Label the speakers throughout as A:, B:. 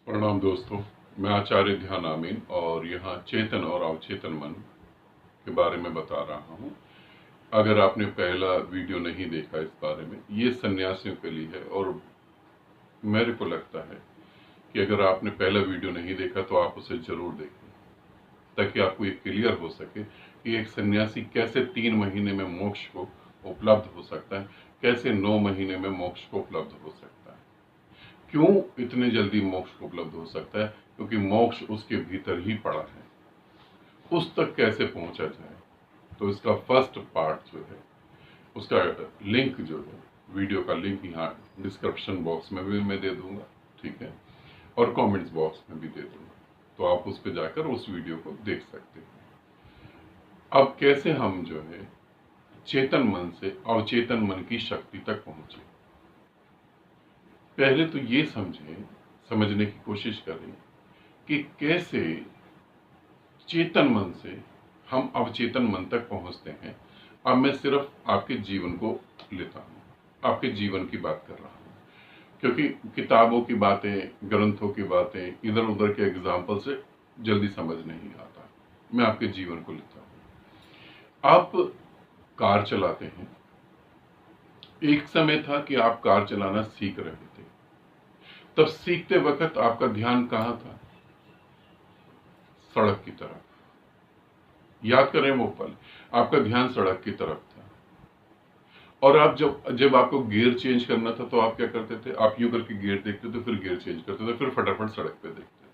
A: प्रणाम दोस्तों, मैं आचार्य ध्यान आमीन और यहाँ चेतन और अवचेतन मन के बारे में बता रहा हूँ। अगर आपने पहला वीडियो नहीं देखा इस बारे में, ये सन्यासियों के लिए है और मेरे को लगता है कि अगर आपने पहला वीडियो नहीं देखा तो आप उसे जरूर देखें, ताकि आपको ये क्लियर हो सके कि एक सन्यासी कैसे 3 महीने में मोक्ष को उपलब्ध हो सकता है, कैसे 9 महीने में मोक्ष को उपलब्ध हो सकता है। क्यों इतने जल्दी मोक्ष को उपलब्ध हो सकता है? क्योंकि मोक्ष उसके भीतर ही पड़ा है। उस तक कैसे पहुंचा जाए, तो इसका फर्स्ट पार्ट जो है, उसका लिंक जो है, वीडियो का लिंक यहाँ डिस्क्रिप्शन बॉक्स में भी मैं दे दूंगा, ठीक है, और कमेंट्स बॉक्स में भी दे दूंगा, तो आप उस पर जाकर उस वीडियो को देख सकते हैं। अब कैसे हम जो है चेतन मन से अवचेतन मन की शक्ति तक पहुंचे, पहले तो ये समझने की कोशिश करें कि कैसे चेतन मन से हम अवचेतन मन तक पहुंचते हैं। अब मैं सिर्फ आपके जीवन को लेता हूं, आपके जीवन की बात कर रहा हूं, क्योंकि किताबों की बातें, ग्रंथों की बातें, इधर उधर के एग्जाम्पल से जल्दी समझ नहीं आता। मैं आपके जीवन को लेता हूं। आप कार चलाते हैं, एक समय था कि आप कार चलाना सीख रहे थे, तब सीखते वक्त आपका ध्यान कहां था? सड़क की तरफ। याद करें वो पल, आपका ध्यान सड़क की तरफ था। और आप जब आपको गियर चेंज करना था तो आप क्या करते थे? आप यूं करके गियर देखते थे, फिर गियर चेंज करते थे, फिर फटाफट सड़क पे देखते थे।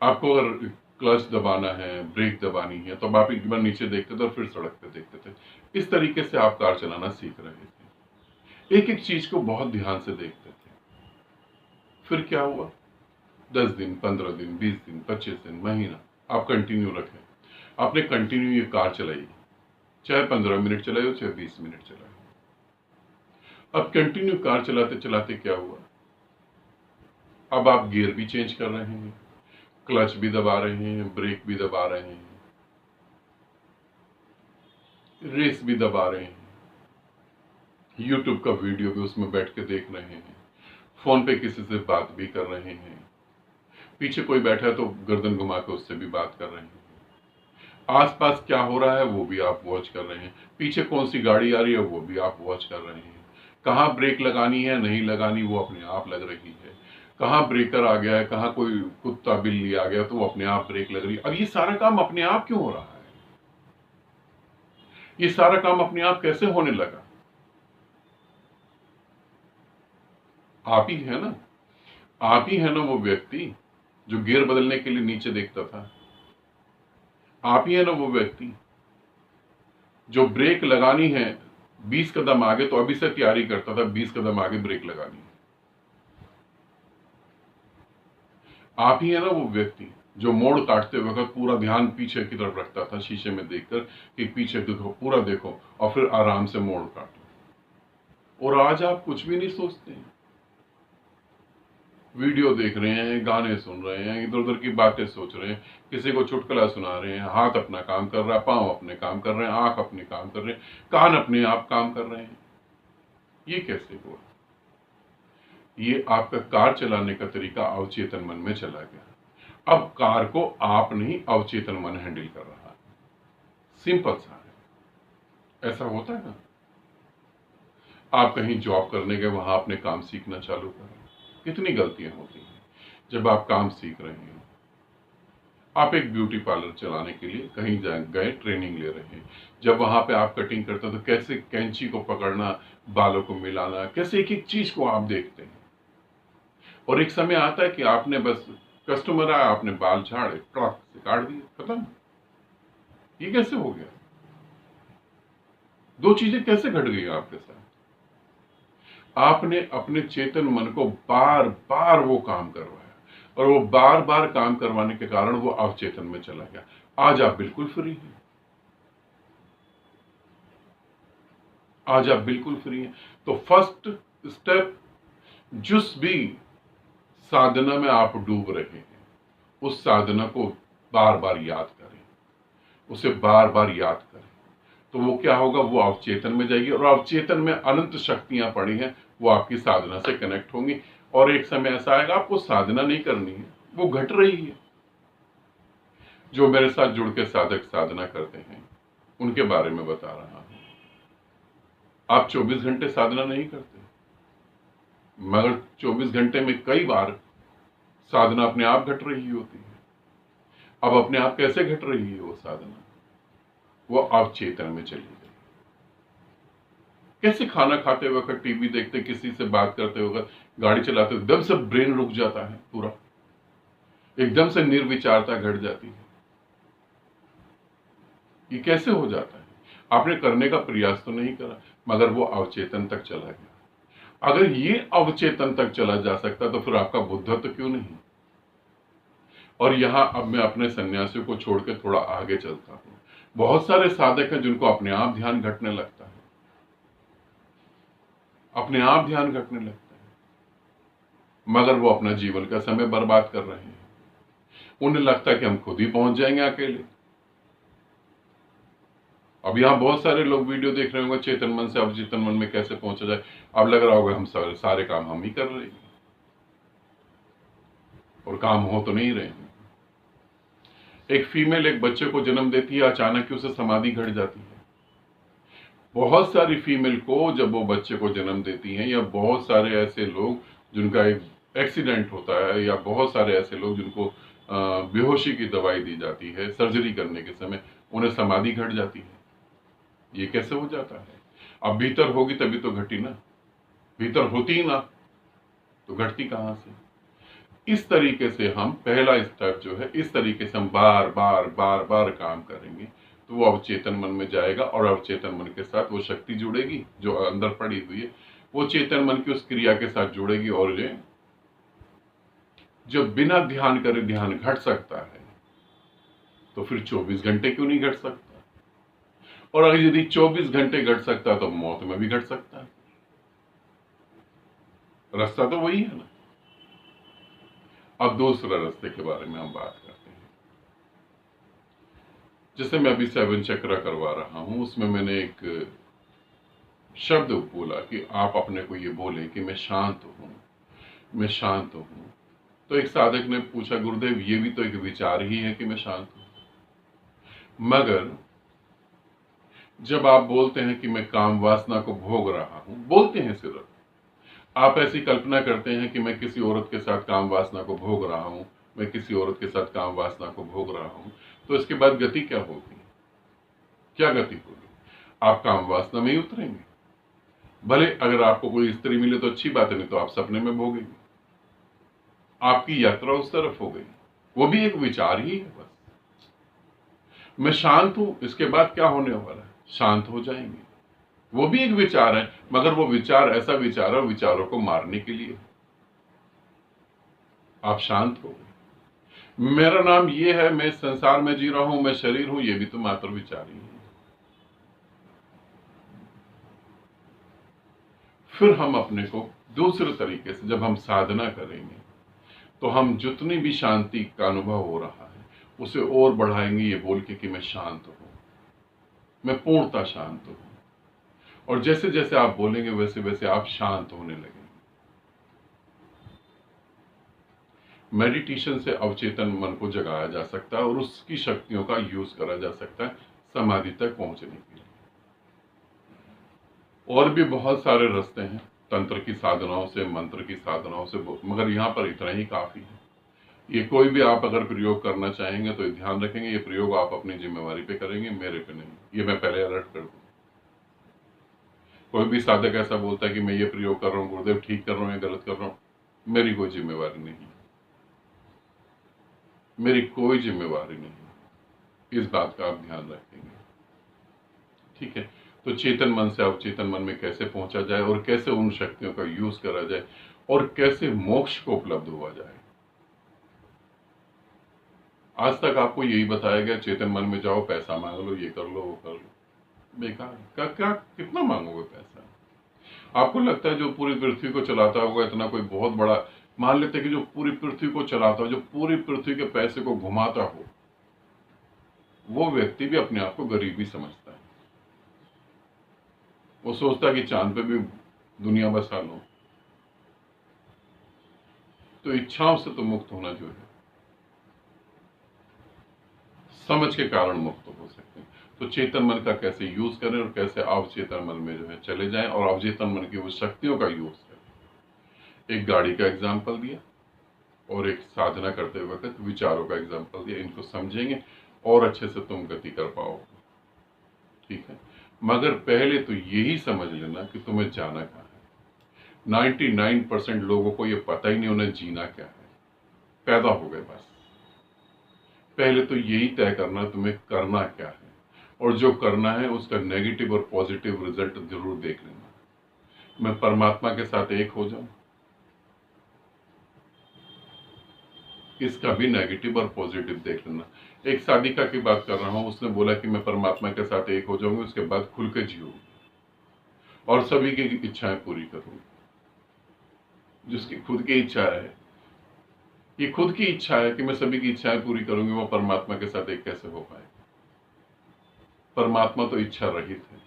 A: आपको अगर क्लच दबाना है, ब्रेक दबानी है, तो आप एक बार नीचे देखते थे और फिर सड़क पे देखते थे। इस तरीके से आप कार चलाना सीख रहे थे, एक एक चीज को बहुत ध्यान से देखते थे। फिर क्या हुआ? 10 दिन, 15 दिन, 20 दिन, 25 दिन, महीना आप कंटिन्यू रखें। आपने कंटिन्यू ये कार चलाई, चाहे 15 मिनट चलाए हो, चाहे 20 मिनट चलाए हो। अब कंटिन्यू कार चलाते चलाते क्या हुआ? अब आप गियर भी चेंज कर रहे हैं, क्लच भी दबा रहे हैं, ब्रेक भी दबा रहे हैं, रेस भी दबा रहे हैं, यूट्यूब का वीडियो भी उसमें बैठ के देख रहे हैं, फोन पे किसी से बात भी कर रहे हैं, पीछे कोई बैठा है तो गर्दन घुमा के उससे भी बात कर रहे हैं, आसपास क्या हो रहा है वो भी आप वॉच कर रहे हैं, पीछे कौन सी गाड़ी आ रही है वो भी आप वॉच कर रहे हैं, कहाँ ब्रेक लगानी है नहीं लगानी वो अपने आप लग रही है, कहाँ ब्रेकर आ गया है, कहाँ कोई कुत्ता बिल्ली आ गया तो वो अपने आप ब्रेक लग रही है। अब ये सारा काम अपने आप क्यों हो रहा है? ये सारा काम अपने आप कैसे होने लगा? आप ही है ना, आप ही है ना वो व्यक्ति जो गियर बदलने के लिए नीचे देखता था। आप ही है ना वो व्यक्ति जो ब्रेक लगानी है 20 कदम आगे तो अभी से तैयारी करता था 20 कदम आगे ब्रेक लगानी है। आप ही है ना वो व्यक्ति जो मोड़ काटते वक्त पूरा ध्यान पीछे की तरफ रखता था, शीशे में देखकर कि पीछे देखो, पूरा देखो और फिर आराम से मोड़ काटो। और आज आप कुछ भी नहीं सोचते हैं, वीडियो देख रहे हैं, गाने सुन रहे हैं, इधर उधर की बातें सोच रहे हैं, किसी को चुटकुला सुना रहे हैं, हाथ अपना काम कर रहा है, पांव अपने काम कर रहे हैं, आंख अपने काम कर रहे हैं, कान अपने आप काम कर रहे हैं। ये कैसे हुआ? ये आपका कार चलाने का तरीका अवचेतन मन में चला गया। अब कार को आप नहीं, अवचेतन मन हैंडल कर रहा है। सिंपल सा है, ऐसा होता है ना। आप कहीं जॉब करने गए, वहां आपने काम सीखना चालू करा, कितनी गलतियां होती हैं जब आप काम सीख रहे हैं। आप एक ब्यूटी पार्लर चलाने के लिए कहीं गए, ट्रेनिंग ले रहे हैं, जब वहां पे आप कटिंग करते हैं तो कैसे कैंची को पकड़ना, बालों को मिलाना, कैसे एक एक चीज को आप देखते हैं। और एक समय आता है कि आपने बस कस्टमर आया, आपने बाल झाड़े, ट्रक से काट दिए, खत्म। ये कैसे हो गया? दो चीजें कैसे घट गई आपके साथ? आपने अपने चेतन मन को बार बार वो काम करवाया और वो बार बार काम करवाने के कारण वो अवचेतन में चला गया। आज आप बिल्कुल फ्री हैं, आज आप बिल्कुल फ्री हैं। तो फर्स्ट स्टेप, जिस भी साधना में आप डूब रहे हैं उस साधना को बार बार याद करें, उसे बार बार याद करें, तो वो क्या होगा? वो अवचेतन में जाएगी और अवचेतन में अनंत शक्तियां पड़ी हैं, वो आपकी साधना से कनेक्ट होंगी और एक समय ऐसा आएगा आपको साधना नहीं करनी है, वो घट रही है। जो मेरे साथ जुड़ के साधक साधना करते हैं उनके बारे में बता रहा हूं। आप 24 घंटे साधना नहीं करते, मगर 24 घंटे में कई बार साधना अपने आप घट रही होती है। अब अपने आप कैसे घट रही है वो साधना? वो अवचेतन में चली गई। कैसे खाना खाते वक्त, टीवी देखते, किसी से बात करते वक्त, गाड़ी चलाते वक्त एकदम से ब्रेन रुक जाता है, पूरा एकदम से निर्विचारता घट जाती है। ये कैसे हो जाता है? आपने करने का प्रयास तो नहीं करा, मगर वो अवचेतन तक चला गया। अगर ये अवचेतन तक चला जा सकता तो फिर आपका बुद्धत्व क्यों नहीं? और यहां अब मैं अपने सन्यासियों को छोड़ के थोड़ा आगे चलता हूं। बहुत सारे साधक हैं जिनको अपने आप ध्यान घटने लगता है, अपने आप ध्यान घटने लगता है, मगर वो अपना जीवन का समय बर्बाद कर रहे हैं। उन्हें लगता है कि हम खुद ही पहुंच जाएंगे अकेले। अब यहाँ बहुत सारे लोग वीडियो देख रहे होंगे, चेतन मन से अवचेतन मन में कैसे पहुंचा जाए। अब लग रहा होगा हम सारे काम हम ही कर रहे हैं, और काम हो तो नहीं रहे हैं। एक फीमेल एक बच्चे को जन्म देती है, अचानक ही उसे समाधि घट जाती है। बहुत सारी फीमेल को जब वो बच्चे को जन्म देती हैं, या बहुत सारे ऐसे लोग जिनका एक एक्सीडेंट होता है, या बहुत सारे ऐसे लोग जिनको बेहोशी की दवाई दी जाती है सर्जरी करने के समय, उन्हें समाधि घट जाती है। ये कैसे हो जाता है? अब भीतर होगी तभी तो घटी ना, भीतर होती ही ना तो घटती कहां से? इस तरीके से हम पहला स्टेप जो है, इस तरीके से हम बार बार बार बार काम करेंगे तो वो अवचेतन मन में जाएगा, और अवचेतन मन के साथ वो शक्ति जुड़ेगी जो अंदर पड़ी हुई है, वो चेतन मन की उस क्रिया के साथ जुड़ेगी, और जो बिना ध्यान करे ध्यान घट सकता है तो फिर 24 घंटे क्यों नहीं घट सकता? और अगर यदि 24 घंटे घट सकता तो मौत में भी घट सकता है। रास्ता तो वही है ना। अब दूसरा रास्ते के बारे में हम बात करते हैं। जैसे मैं अभी 7 चक्र करवा रहा हूं, उसमें मैंने एक शब्द बोला कि आप अपने को ये बोले कि मैं शांत हूं, मैं शांत हूं। तो एक साधक ने पूछा, गुरुदेव ये भी तो एक विचार ही है कि मैं शांत हूं। मगर जब आप बोलते हैं कि मैं काम वासना को भोग रहा हूं, बोलते हैं सिर्फ, आप ऐसी कल्पना करते हैं कि मैं किसी औरत के साथ काम वासना को भोग रहा हूं, मैं किसी औरत के साथ काम वासना को भोग रहा हूं, तो इसके बाद गति क्या होगी? क्या गति होगी? आप काम वासना में ही उतरेंगे। भले अगर आपको कोई स्त्री मिले तो अच्छी बात है, नहीं तो आप सपने में भोगेंगे। आपकी यात्रा उस तरफ हो गई। वो भी एक विचार ही है बस। मैं शांत हूं, इसके बाद क्या होने वाला है? शांत हो जाएंगे। वो भी एक विचार है, मगर वो विचार ऐसा विचार है विचारों को मारने के लिए। आप शांत हो गए। मेरा नाम ये है, मैं संसार में जी रहा हूं, मैं शरीर हूं, ये भी तो मात्र विचार ही है। फिर हम अपने को दूसरे तरीके से जब हम साधना करेंगे तो हम जितनी भी शांति का अनुभव हो रहा है उसे और बढ़ाएंगे, ये बोल के कि मैं शांत हूं, मैं पूर्णतः शांत हूं। और जैसे जैसे आप बोलेंगे वैसे वैसे आप शांत होने लगेंगे। मेडिटेशन से अवचेतन मन को जगाया जा सकता है और उसकी शक्तियों का यूज करा जा सकता है समाधि तक पहुंचने के लिए। और भी बहुत सारे रास्ते हैं, तंत्र की साधनाओं से, मंत्र की साधनाओं से, मगर यहां पर इतना ही काफी है। ये कोई भी आप अगर प्रयोग करना चाहेंगे तो ध्यान रखेंगे, ये प्रयोग आप अपनी जिम्मेवारी पे करेंगे, मेरे पे नहीं। ये मैं पहले अलर्ट कर दूं। कोई भी साधक ऐसा बोलता है कि मैं ये प्रयोग कर रहा हूँ गुरुदेव, ठीक कर रहा हूँ या गलत कर रहा हूँ, मेरी कोई जिम्मेवारी नहीं, मेरी कोई जिम्मेवारी नहीं। इस बात का आप ध्यान रखेंगे, ठीक है? तो चेतन मन से अवचेतन मन में कैसे पहुंचा जाए, और कैसे उन शक्तियों का यूज करा जाए, और कैसे मोक्ष को उपलब्ध हुआ जाए। आज तक आपको यही बताया गया, चेतन मन में जाओ, पैसा मांग लो, ये कर लो, वो कर लो। बेकार का क्या, कितना मांगोगे पैसा? आपको लगता है जो पूरी पृथ्वी को चलाता होगा इतना कोई बहुत बड़ा? मान लेते हैं कि जो पूरी पृथ्वी को चलाता हो, जो पूरी पृथ्वी के पैसे को घुमाता हो, वो व्यक्ति भी अपने आप को गरीब ही समझता है। वो सोचता है कि चांद पे भी दुनिया बसा लो। तो इच्छाओं से तो मुक्त होना जो है समझ के कारण मुक्त हो सकते हैं। तो चेतन मन का कैसे यूज करें और कैसे अवचेतन मन में जो है चले जाएं और अवचेतन मन की वो शक्तियों का यूज करें। एक गाड़ी का एग्जाम्पल दिया और एक साधना करते वक्त विचारों का एग्जाम्पल दिया। इनको समझेंगे और अच्छे से तुम गति कर पाओगे, ठीक है। मगर पहले तो यही समझ लेना कि तुम्हें जाना कहाँ है। 99% लोगों को ये पता ही नहीं उन्हें जीना क्या है, पैदा हो गए बस। पहले तो यही तय करना तुम्हें करना क्या है, और जो करना है उसका नेगेटिव और पॉजिटिव रिजल्ट जरूर देख लेना। मैं परमात्मा के साथ एक हो जाऊं, इसका भी नेगेटिव और पॉजिटिव देख लेना। एक साधिका की बात कर रहा हूं, उसने बोला कि मैं परमात्मा के साथ एक हो जाऊंगी, उसके बाद खुल के जीऊंगी और सभी की इच्छाएं पूरी करूंगी। जिसकी खुद की इच्छा है, ये खुद की इच्छा है कि मैं सभी की इच्छाएं पूरी करूंगी, वो परमात्मा के साथ एक कैसे हो पाए। परमात्मा तो इच्छा रहित है।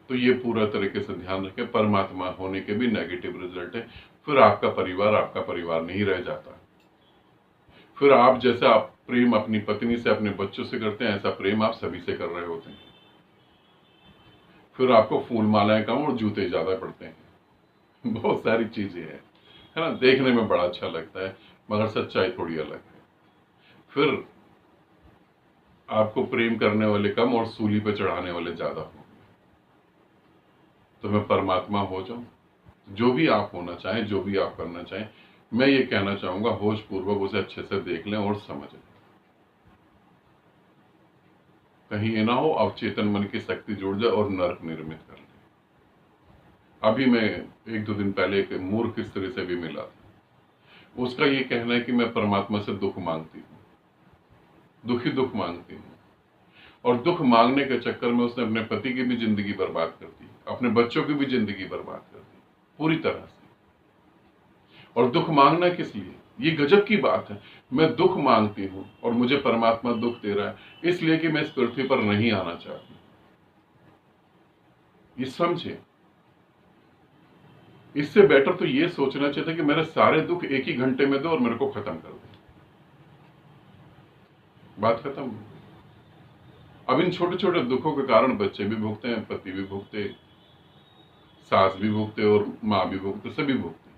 A: तो ये पूरा तरीके से ध्यान रखें, परमात्मा होने के भी नेगेटिव रिजल्ट है। फिर आपका परिवार नहीं रह जाता। फिर आप जैसा आप प्रेम अपनी पत्नी से अपने बच्चों से करते हैं, ऐसा प्रेम आप सभी से कर रहे होते हैं। फिर आपको फूल मालाएं कम और जूते ज्यादा पड़ते हैं। बहुत सारी चीजें हैं, है ना। देखने में बड़ा अच्छा लगता है मगर सच्चाई थोड़ी अलग है। फिर आपको प्रेम करने वाले कम और सूली पे चढ़ाने वाले ज्यादा होंगे। तो मैं परमात्मा हो जाऊं, जो भी आप होना चाहें, जो भी आप करना चाहें, मैं ये कहना चाहूंगा होश पूर्वक उसे अच्छे से देख लें और समझ लें। कहीं ये ना हो अवचेतन मन की शक्ति जुड़ जाए और नरक निर्मित कर ले। अभी मैं 1-2 दिन पहले एक मूर्ख स्त्री से भी मिला था। उसका ये कहना है कि मैं परमात्मा से दुख मांगती हूँ, दुख मांगती हूँ, और दुख मांगने के चक्कर में उसने अपने पति की भी जिंदगी बर्बाद कर दी, अपने बच्चों की भी जिंदगी बर्बाद कर दी पूरी तरह से। और दुख मांगना किस लिए, ये गजब की बात है। मैं दुख मांगती हूं और मुझे परमात्मा दुख दे रहा है इसलिए कि मैं इस पृथ्वी पर नहीं आना चाहती। ये समझे। इससे बेटर तो ये सोचना चाहिए था कि मेरे सारे दुख एक ही घंटे में दो और मेरे को खत्म कर दो, बात खत्म। अब इन छोटे छोटे दुखों के कारण बच्चे भी भुगते हैं, पति भी भुगते, सास भी भुगते और माँ भी भुगते, सभी भुगते।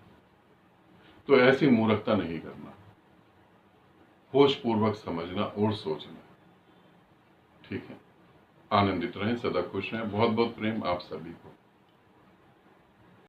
A: तो ऐसी मूर्खता नहीं करना, होश पूर्वक समझना और सोचना, ठीक है। आनंदित रहें, सदा खुश रहें। बहुत बहुत प्रेम आप सभी को।